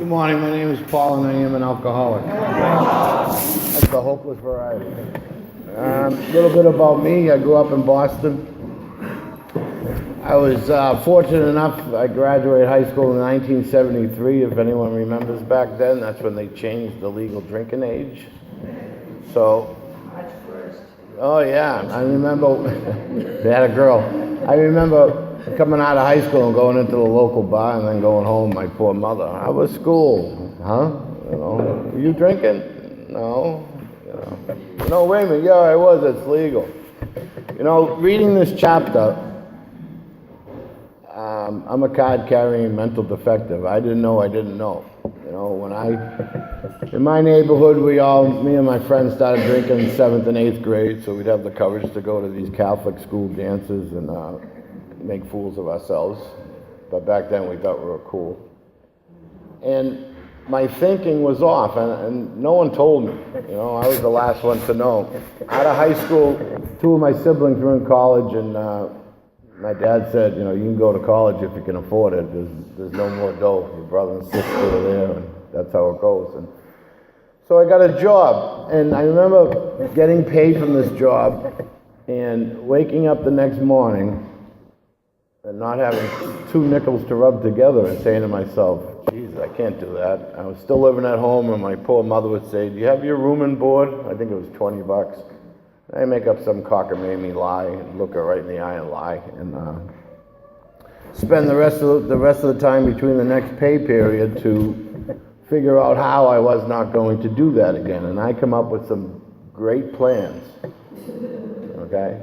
Good morning, my name is Paul and I am an alcoholic. That's the hopeless variety. A little bit about me. I grew up in Boston. I was fortunate enough, I graduated high school in 1973, if anyone remembers back then. That's when they changed the legal drinking age. So, oh yeah, I remember, they had a girl. I remember coming out of high school and going into the local bar and then going home, my poor mother. How was school? Huh? You know, were you drinking? No. No, wait a minute. Yeah, I was. It's legal. You know, reading this chapter, I'm a card-carrying mental defective. I didn't know I didn't know. You know, in my neighborhood, me and my friends started drinking in 7th and 8th grade, so we'd have the courage to go to these Catholic school dances and make fools of ourselves. But back then we thought we were cool. And my thinking was off, and no one told me. You know, I was the last one to know. Out of high school, 2 of my siblings were in college, and my dad said, you know, you can go to college if you can afford it. There's no more dough. Your brother and sister are there, and that's how it goes. And so I got a job, and I remember getting paid from this job and waking up the next morning and not having 2 nickels to rub together and saying to myself, geez, I can't do that. I was still living at home, and my poor mother would say, do you have your room and board? I think it was $20. I make up some cockamamie lie and look her right in the eye and lie, and spend the rest of the time between the next pay period to figure out how I was not going to do that again. And I come up with some great plans, okay?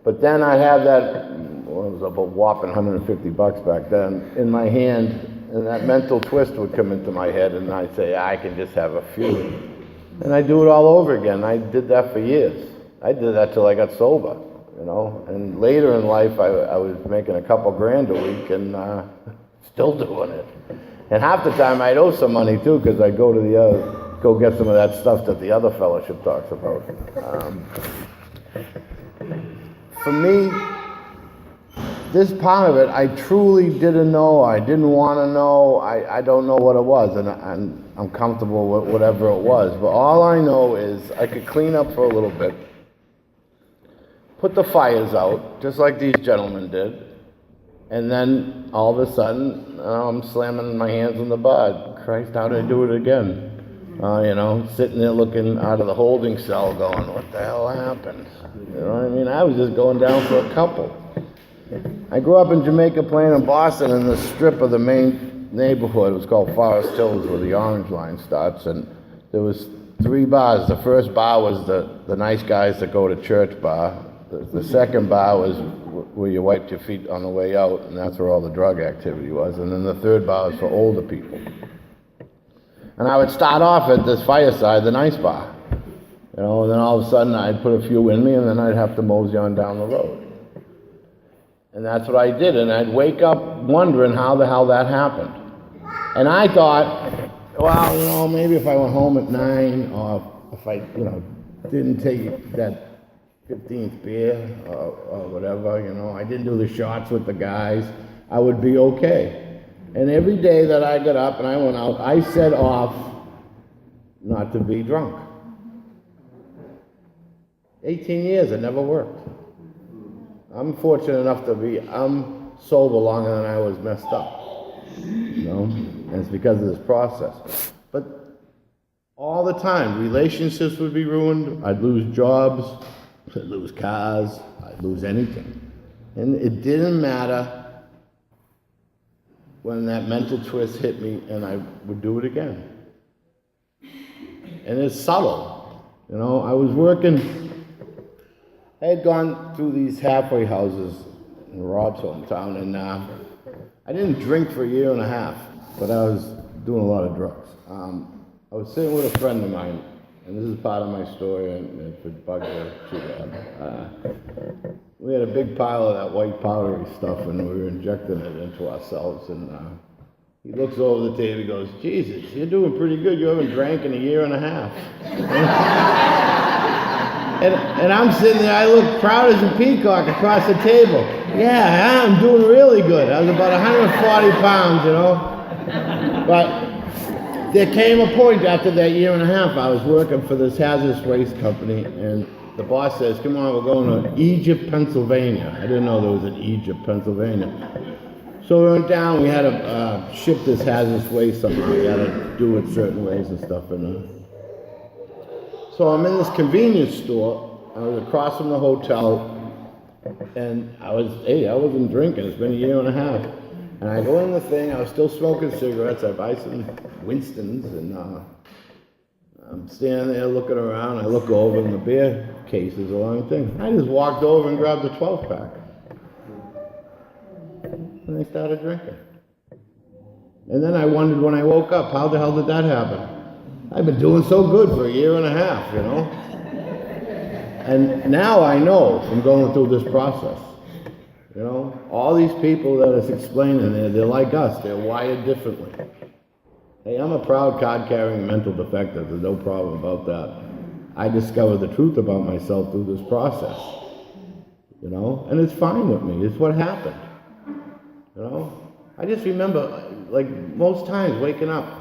But then I'd have that, well, it was about whopping $150 back then, in my hand, and that mental twist would come into my head, and I'd say, I can just have a few. And I'd do it all over again. I did that for years. I did that till I got sober, you know. And later in life, I was making a couple grand a week and still doing it. And half the time I'd owe some money too, because I'd go to go get some of that stuff that the other fellowship talks about. For me, this part of it, I truly didn't know. I didn't want to know. I don't know what it was, and I'm comfortable with whatever it was. But all I know is I could clean up for a little bit, put the fires out, just like these gentlemen did, and then all of a sudden, I'm slamming my hands on the bar. Christ, how did I do it again? You know, sitting there looking out of the holding cell going, what the hell happened? You know what I mean? I was just going down for a couple. I grew up in Jamaica Plain in Boston, in the strip of the main neighborhood. It was called Forest Hills, where the Orange Line starts, and there was 3 bars. The first bar was the nice guys that go to church bar. The second bar was where you wiped your feet on the way out, and that's where all the drug activity was. And then the third bar was for older people. And I would start off at this fireside, the nice bar. You know, and then all of a sudden I'd put a few in me, and then I'd have to mosey on down the road. And that's what I did, and I'd wake up wondering how the hell that happened. And I thought, well, you know, maybe if I went home at 9, or if I, you know, didn't take that 15th beer or whatever, you know, I didn't do the shots with the guys, I would be okay. And every day that I got up and I went out, I set off not to be drunk. 18 years, it never worked. I'm fortunate enough I'm sober longer than I was messed up, you know, and it's because of this process. But all the time, relationships would be ruined, I'd lose jobs, I'd lose cars, I'd lose anything. And it didn't matter when that mental twist hit me, and I would do it again. And it's subtle. You know, I was working, I had gone through these halfway houses in Rob's hometown, and I didn't drink for a year and a half, but I was doing a lot of drugs. I was sitting with a friend of mine, and this is part of my story, and if it bugs you too bad. We had a big pile of that white powdery stuff, and we were injecting it into ourselves, and he looks over the table, he goes, Jesus, you're doing pretty good, you haven't drank in a year and a half. and I'm sitting there, I look proud as a peacock across the table. Yeah, I'm doing really good. I was about 140 pounds, you know. But There came a point after that year and a half, I was working for this hazardous waste company, and the boss says, come on, we're going to Egypt, Pennsylvania. I didn't know there was an Egypt, Pennsylvania. So we went down, we had to ship this hazardous waste somehow. We had to do it certain ways and stuff. So I'm in this convenience store. I was across from the hotel, and I wasn't drinking. It's been a year and a half. And I go in the thing, I was still smoking cigarettes. I buy some Winston's, and I'm standing there looking around. I look over, and the beer case is a long thing. I just walked over and grabbed a 12-pack. And I started drinking. And then I wondered when I woke up, how the hell did that happen? I've been doing so good for a year and a half, you know? And now I know from going through this process. You know, all these people that it's explaining there, they're like us. They're wired differently. Hey, I'm a proud card-carrying mental defective. There's no problem about that. I discovered the truth about myself through this process. You know, and it's fine with me. It's what happened. You know, I just remember, like most times, waking up.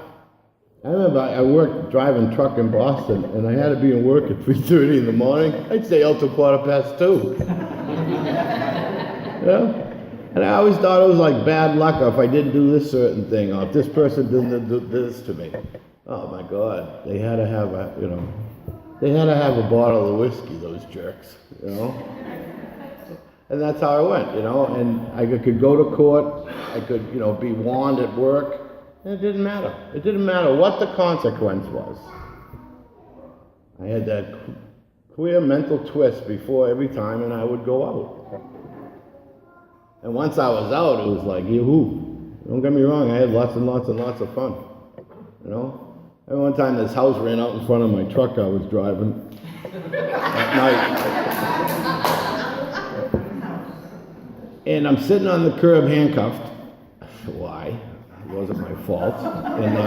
I remember I worked driving truck in Boston, and I had to be in work at 3:30 in the morning. I'd stay out till 2:15. Yeah? And I always thought it was like bad luck if I didn't do this certain thing, or if this person didn't do this to me. Oh my God, they had to have a bottle of whiskey, those jerks, you know? And that's how I went, you know, and I could go to court, I could, you know, be warned at work, and it didn't matter. It didn't matter what the consequence was. I had that clear mental twist before every time, and I would go out. And once I was out, it was like, yoo-hoo. Don't get me wrong, I had lots and lots and lots of fun, you know? And one time this house ran out in front of my truck I was driving at night. And I'm sitting on the curb handcuffed. Why? It wasn't my fault. And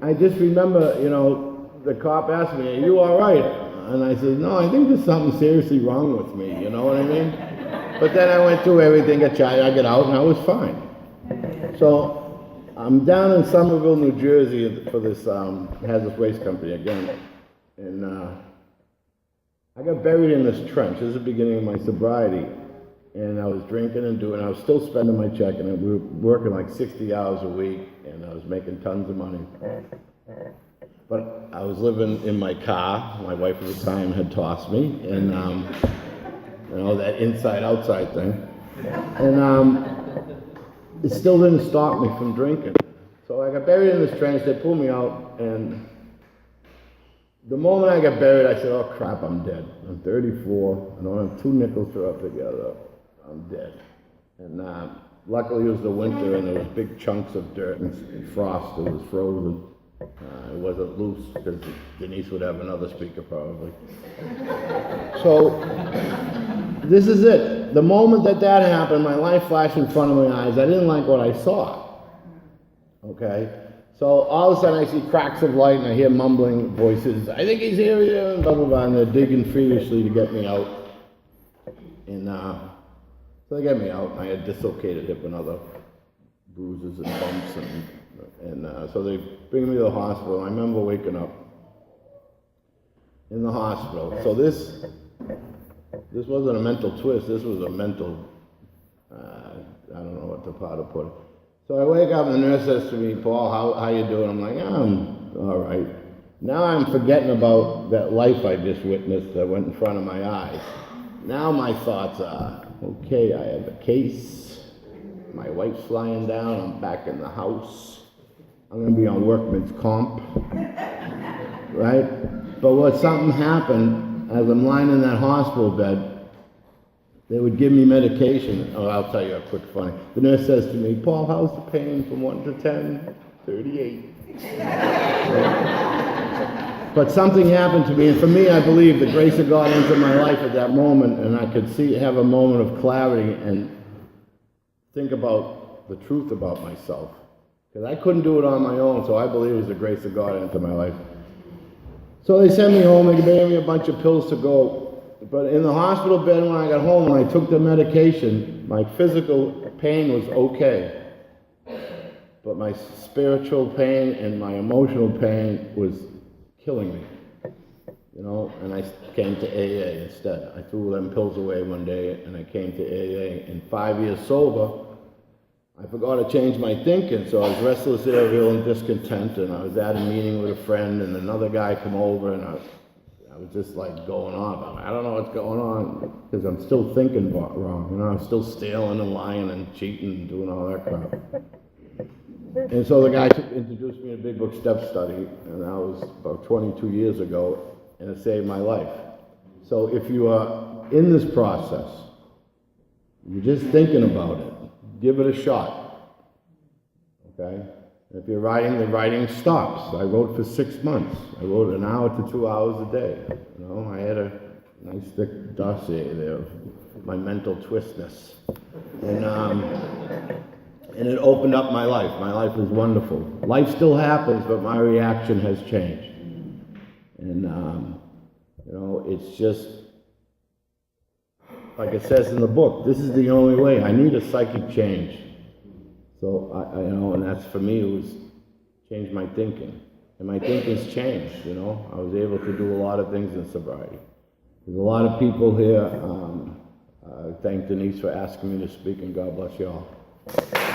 I just remember, you know, the cop asked me, are you all right? And I said, no, I think there's something seriously wrong with me, you know what I mean? But then I went through everything, I got out, and I was fine. So I'm down in Somerville, New Jersey for this hazardous waste company again. And I got buried in this trench. This is the beginning of my sobriety. And I was drinking and I was still spending my check, and we were working like 60 hours a week, and I was making tons of money. But I was living in my car. My wife at the time had tossed me, and you know, that inside-outside thing. And it still didn't stop me from drinking. So I got buried in this trench. They pulled me out, and the moment I got buried, I said, oh crap, I'm dead. I'm 34. I don't have 2 nickels to rub together. I'm dead. And luckily it was the winter, and there was big chunks of dirt and frost. It was frozen. It wasn't loose, because Denise would have another speaker probably. So, this is it. The moment that happened, my life flashed in front of my eyes. I didn't like what I saw. Okay? So, all of a sudden I see cracks of light, and I hear mumbling voices. I think he's here, and blah, blah, blah, and they're digging feverishly to get me out. And so they got me out, and I had dislocated hip and other bruises and bumps, and so they bring me to the hospital. I remember waking up in the hospital. So this wasn't a mental twist. This was a mental, I don't know what to put it. So I wake up, and the nurse says to me, Paul, how you doing? I'm like, I'm all right. Now I'm forgetting about that life I just witnessed that went in front of my eyes. Now my thoughts are, okay, I have a case. My wife's flying down. I'm back in the house. I'm going to be on workman's comp, right? But something happened as I'm lying in that hospital bed. They would give me medication. Oh, I'll tell you a quick funny. The nurse says to me, Paul, how's the pain from 1 to 10? 38. But something happened to me, and for me, I believe the grace of God entered my life at that moment, and I could have a moment of clarity and think about the truth about myself. Because I couldn't do it on my own, so I believe it was the grace of God into my life. So they sent me home, they gave me a bunch of pills to go. But in the hospital bed when I got home, when I took the medication, my physical pain was okay. but my spiritual pain and my emotional pain was killing me, you know, and I came to AA instead. I threw them pills away one day and I came to AA. In 5 years sober, I forgot to change my thinking, so I was restless, irritable, and discontent, and I was at a meeting with a friend, and another guy come over, and I was just like going on. I don't know what's going on, because I'm still thinking wrong, you know, I'm still stealing and lying and cheating and doing all that crap. And so the guy introduced me to Big Book Step Study, and that was about 22 years ago, and it saved my life. So if you are in this process, you're just thinking about it, give it a shot, okay? If you're writing, the writing stops. I wrote for 6 months. I wrote an hour to 2 hours a day. You know, I had a nice thick dossier there of my mental twistness. And it opened up my life. My life was wonderful. Life still happens, but my reaction has changed. And, you know, it's just, like it says in the book, this is the only way. I need a psychic change. So, I you know, and that's for me, it was change my thinking. And my thinking's changed, you know. I was able to do a lot of things in sobriety. There's a lot of people here. Thank Denise for asking me to speak, and God bless you all.